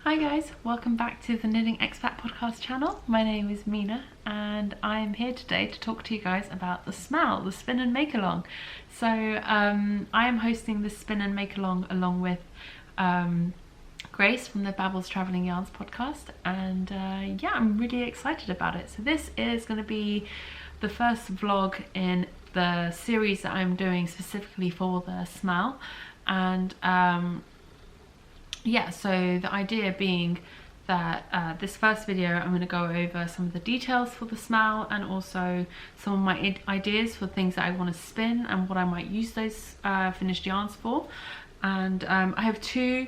Hi guys, welcome back to the Knitting Expat Podcast channel. My name is Mina and I'm here today to talk to you guys about the SMAL, the Spin and Make Along. So I am hosting the Spin and Make Along with Grace from the Babbles Travelling Yarns podcast, and yeah, I'm really excited about it. So this is going to be the first vlog in the series that I'm doing specifically for the SMAL, and yeah, so the idea being that this first video I'm going to go over some of the details for the SMAL and also some of my ideas for things that I want to spin and what I might use those finished yarns for. And I have two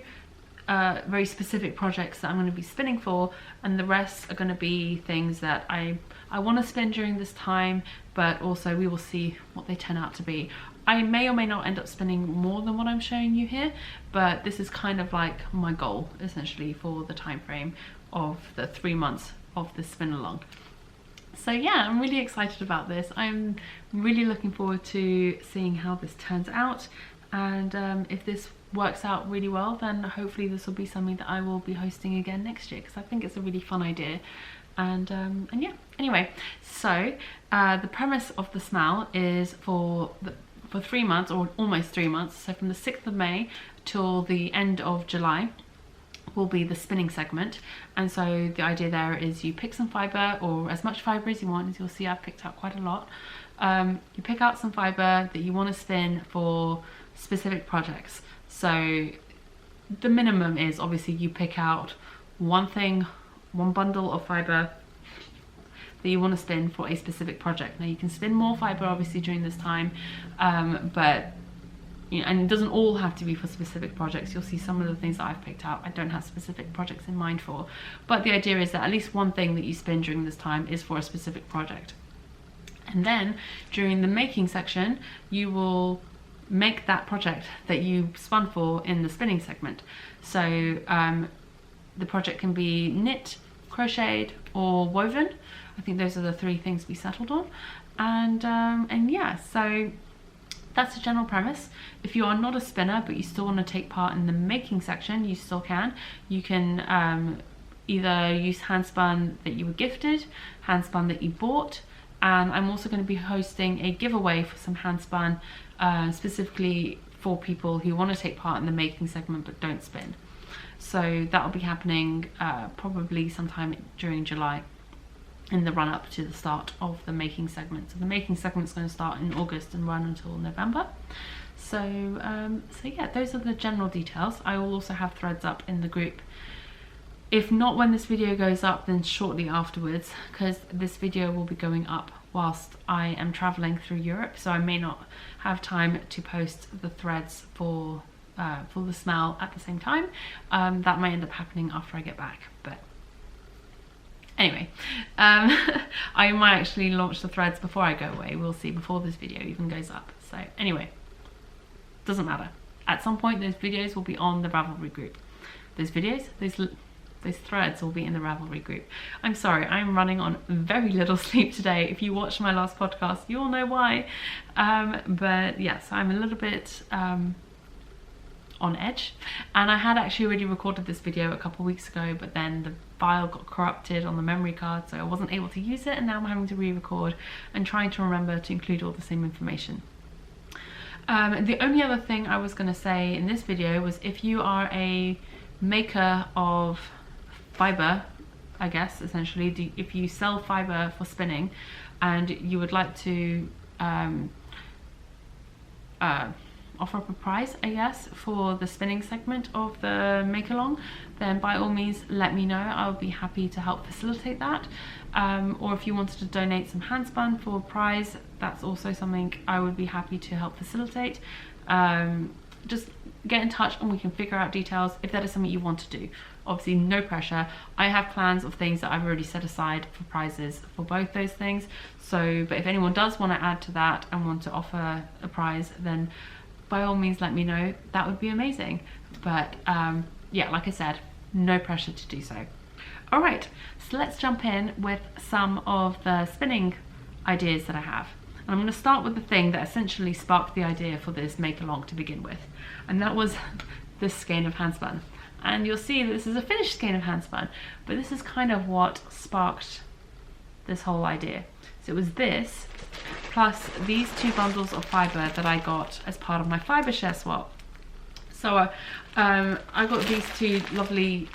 very specific projects that I'm going to be spinning for, and the rest are going to be things that I want to spin during this time, but also we will see what they turn out to be. I may or may not end up spinning more than what I'm showing you here, but this is kind of like my goal essentially for the time frame of the 3 months of the spin along. So yeah, I'm really excited about this. I'm really looking forward to seeing how this turns out, and if this works out really well, then hopefully this will be something that I will be hosting again next year, because I think it's a really fun idea. And yeah, anyway, so the premise of the SMAL is for 3 months, or almost 3 months, so from the 6th of May till the end of July will be the spinning segment. And so the idea there is you pick some fibre, or as much fibre as you want. As you'll see, I've picked out quite a lot. You pick out some fibre that you want to spin for specific projects. So the minimum is obviously you pick out one bundle of fibre that you want to spin for a specific project. Now you can spin more fibre obviously during this time, but you know, and it doesn't all have to be for specific projects. You'll see some of the things that I've picked out I don't have specific projects in mind for, but the idea is that at least one thing that you spin during this time is for a specific project. And then during the making section you will make that project that you spun for in the spinning segment. So the project can be knit, crocheted or woven. I think those are the three things we settled on. And yeah, so that's the general premise. If you are not a spinner but you still want to take part in the making section, you still can. You can either use handspun that you were gifted, handspun that you bought, and I'm also going to be hosting a giveaway for some handspun specifically for people who want to take part in the making segment but don't spin. So that will be happening probably sometime during July, in the run-up to the start of the making segment. So the making segment is going to start in August and run until November. So so yeah, those are the general details. I will also have threads up in the group. If not when this video goes up, then shortly afterwards, because this video will be going up whilst I am traveling through Europe, so I may not have time to post the threads for the SMAL at the same time. That might end up happening after I get back, but anyway, I might actually launch the threads before I go away. We'll see, before this video even goes up. So anyway, doesn't matter. At some point those videos will be on the Ravelry group. Those videos, those threads will be in the Ravelry group. I'm sorry, I'm running on very little sleep today. If you watched my last podcast, you'll know why. But yes, I'm a little bit on edge, and I had actually already recorded this video a couple weeks ago, but then the file got corrupted on the memory card, so I wasn't able to use it, and now I'm having to re-record and trying to remember to include all the same information. The only other thing I was going to say in this video was, if you are a maker of fibre, I guess essentially, if you sell fibre for spinning and you would like to offer up a prize, I guess, for the spinning segment of the make along, then by all means let me know. I'll be happy to help facilitate that. Or if you wanted to donate some handspun for a prize, that's also something I would be happy to help facilitate. Just get in touch and we can figure out details if that is something you want to do. Obviously no pressure. I have plans of things that I've already set aside for prizes for both those things. So, but if anyone does want to add to that and want to offer a prize, then by all means let me know. That would be amazing. But yeah, like I said, no pressure to do so. All right, so let's jump in with some of the spinning ideas that I have. And I'm going to start with the thing that essentially sparked the idea for this make along to begin with, and that was this skein of handspun. and you'll see that this is a finished skein of hand spun, but this is kind of what sparked this whole idea. So it was this plus these 2 bundles of fibre that I got as part of my fibre share swap. So I got these 2 lovely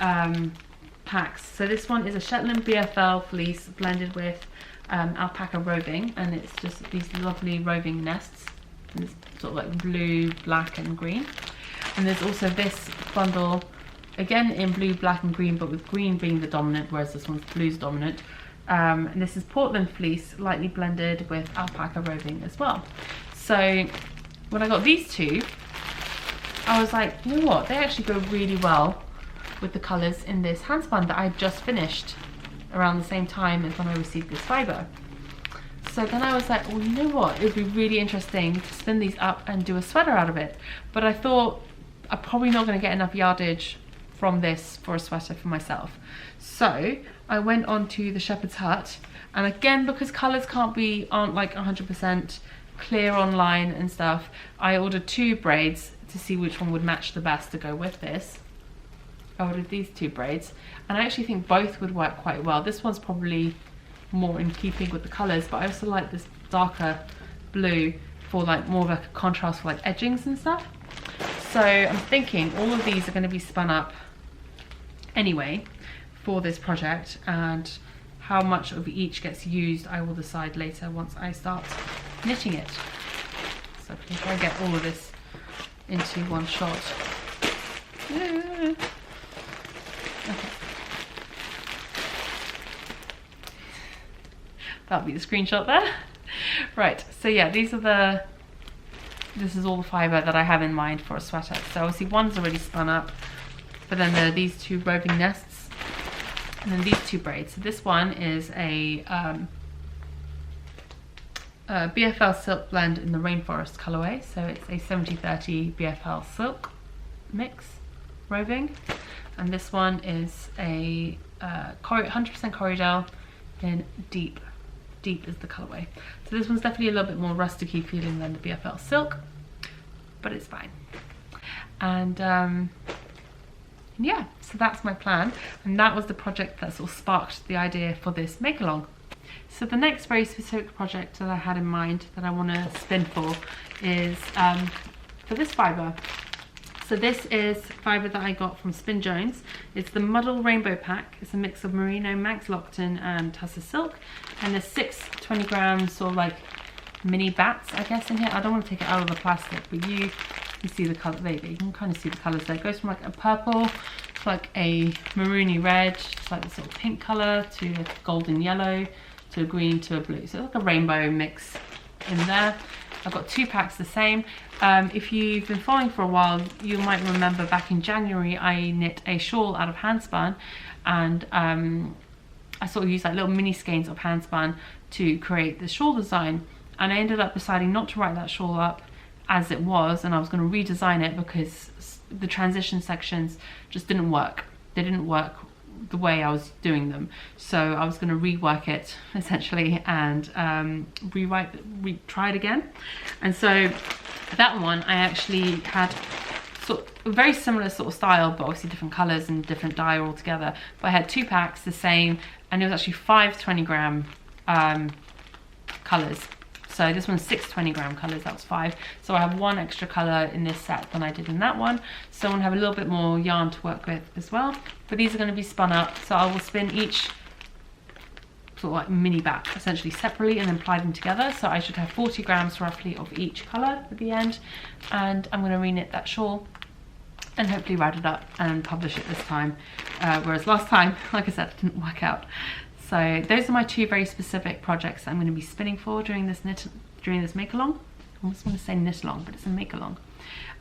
packs. So this one is a Shetland BFL fleece blended with alpaca roving, and it's just these lovely roving nests, and it's sort of like blue, black and green. And there's also this bundle, again in blue, black and green, but with green being the dominant, whereas this one's blue's dominant. And this is Portland fleece, lightly blended with alpaca roving as well. So when I got these 2, I was like, you know what, they actually go really well with the colours in this handspun that I just finished around the same time as when I received this fibre. So then I was like, well, you know what, it would be really interesting to spin these up and do a sweater out of it. But I thought I'm probably not going to get enough yardage from this for a sweater for myself. So I went on to the Shepherd's Hut, and again, because colours aren't like 100% clear online and stuff, I ordered 2 braids to see which one would match the best to go with this. I ordered these 2 braids, and I actually think both would work quite well. This one's probably more in keeping with the colours, but I also like this darker blue for like more of a contrast for like edgings and stuff. So I'm thinking all of these are going to be spun up anyway for this project, and how much of each gets used I will decide later once I start knitting it. So I can try and get all of this into one shot. Okay. That'll be the screenshot there. Right, so yeah, this is all the fibre that I have in mind for a sweater. So obviously one's already spun up, but then there are these 2 roving nests, and then these 2 braids. So this one is a BFL silk blend in the rainforest colourway. So it's a 70-30 BFL silk mix roving, and this one is a 100% Corriedale in deep is the colourway. So this one's definitely a little bit more rusticy feeling than the BFL silk, but it's fine. And yeah, so that's my plan, and that was the project that sort of sparked the idea for this make along. So the next very specific project that I had in mind that I want to spin for is for this fibre. So this is fibre that I got from Spin Jones. It's the Muddle Rainbow Pack. It's a mix of merino, Manx Lockton and Tussar silk, and there's 6 20-gram sort of like mini bats, I guess, in here. I don't want to take it out of the plastic, but you can see the colour. There you can kind of see the colours there. It goes from like a purple to like a maroony red, to like this sort of pink colour, to a golden yellow, to a green, to a blue. So it's like a rainbow mix in there. I've got 2 packs the same. If you've been following for a while, you might remember back in January I knit a shawl out of handspun, and I sort of used like little mini skeins of handspun to create the shawl design, and I ended up deciding not to write that shawl up as it was, and I was going to redesign it because the transition sections just didn't work. They didn't work the way I was doing them, so I was going to rework it essentially and try it again. And so that one I actually had sort of a very similar sort of style, but obviously different colours and different dye altogether. But I had 2 packs the same, and it was actually 5 20-gram colours. So this one's 6 20-gram colours, that was 5. So I have 1 extra colour in this set than I did in that one. So I want to have a little bit more yarn to work with as well. But these are going to be spun up, so I will spin each sort of like mini bat essentially separately and then apply them together. So I should have 40 grams roughly of each colour at the end. And I'm going to reknit that shawl and hopefully write it up and publish it this time. Whereas last time, like I said, it didn't work out. So those are my 2 very specific projects that I'm going to be spinning for during this make along. I almost want to say knit along, but it's a make along.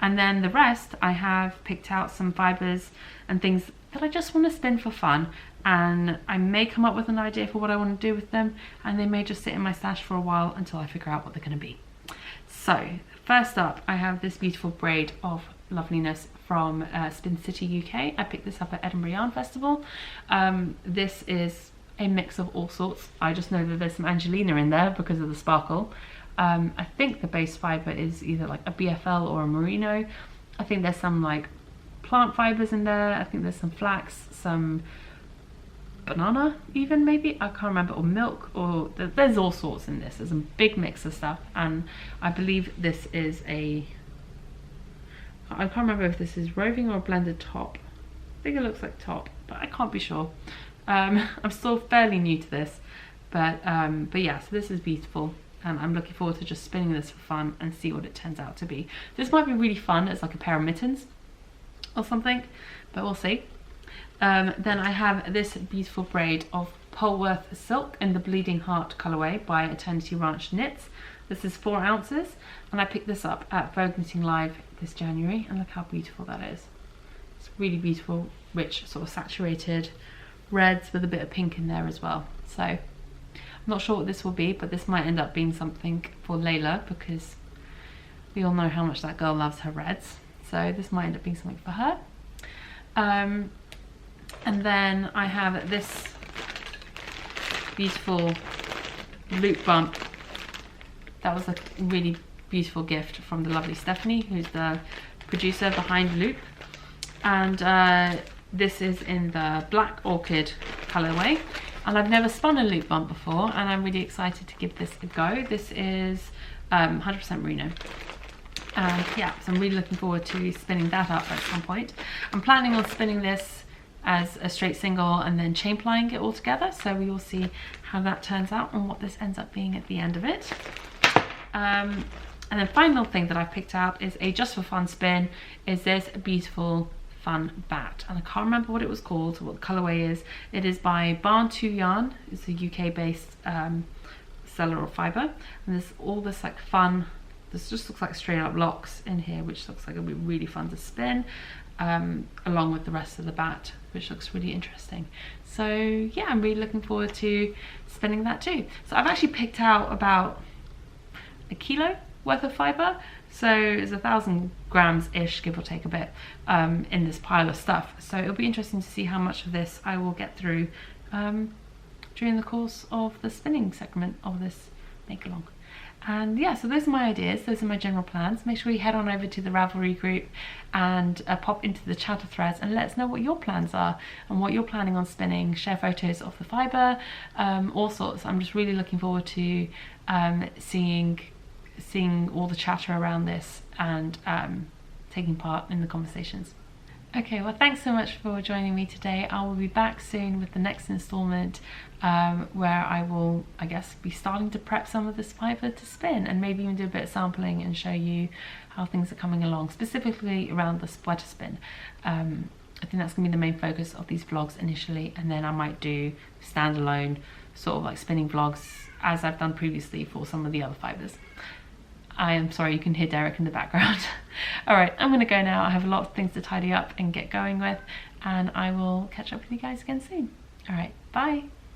And then the rest, I have picked out some fibres and things that I just want to spin for fun, and I may come up with an idea for what I want to do with them, and they may just sit in my stash for a while until I figure out what they're going to be. So first up, I have this beautiful braid of loveliness from Spin City UK. I picked this up at Edinburgh Yarn Festival. This is a mix of all sorts. I just know that there's some Angelina in there because of the sparkle. I think the base fibre is either like a BFL or a merino. I think there's some like plant fibers in there. I think there's some flax, some banana even, maybe, I can't remember, or milk, or there's all sorts in this. There's a big mix of stuff, and I believe this is I can't remember if this is roving or a blended top. I think it looks like top, but I can't be sure. I'm still fairly new to this, but yeah, so this is beautiful, and I'm looking forward to just spinning this for fun and see what it turns out to be. This might be really fun as like a pair of mittens or something, but we'll see. Then I have this beautiful braid of Polworth silk in the Bleeding Heart colorway by Eternity Ranch Knits. This is 4 ounces, and I picked this up at Vogue Knitting Live this January, and look how beautiful that is. It's really beautiful, rich, sort of saturated reds with a bit of pink in there as well. So I'm not sure what this will be, but this might end up being something for Layla, because we all know how much that girl loves her reds. So this might end up being something for her. And then I have this beautiful loop bump. That was a really beautiful gift from the lovely Stephanie, who's the producer behind Loop. And this is in the Black Orchid colorway. And I've never spun a loop bump before, and I'm really excited to give this a go. This is 100% merino. And yeah, so I'm really looking forward to spinning that up at some point. I'm planning on spinning this as a straight single and then chain plying it all together, so we will see how that turns out and what this ends up being at the end of it. And then final thing that I picked out is a just for fun spin, is this beautiful fun bat, and I can't remember what it was called, what the colorway is. It is by Barn 2 Yarn. It's a UK based seller of fiber, and there's all this like fun, this just looks like straight up locks in here, which looks like it'll be really fun to spin, along with the rest of the bat, which looks really interesting. So yeah, I'm really looking forward to spinning that too. So I've actually picked out about a kilo worth of fiber, so it's 1,000 grams ish, give or take a bit, in this pile of stuff. So it'll be interesting to see how much of this I will get through during the course of the spinning segment of this make along. And yeah, so those are my ideas, those are my general plans. Make sure you head on over to the Ravelry group and pop into the chatter threads and let us know what your plans are and what you're planning on spinning. Share photos of the fibre, all sorts. I'm just really looking forward to seeing all the chatter around this and taking part in the conversations. Okay, well, thanks so much for joining me today. I will be back soon with the next installment, where I will, I guess, be starting to prep some of this fibre to spin, and maybe even do a bit of sampling and show you how things are coming along, specifically around the sweater spin. I think that's going to be the main focus of these vlogs initially, and then I might do standalone sort of like spinning vlogs as I've done previously for some of the other fibres. I am sorry, you can hear Derek in the background. All right, I'm gonna go now. I have a lot of things to tidy up and get going with, and I will catch up with you guys again soon. All right, bye.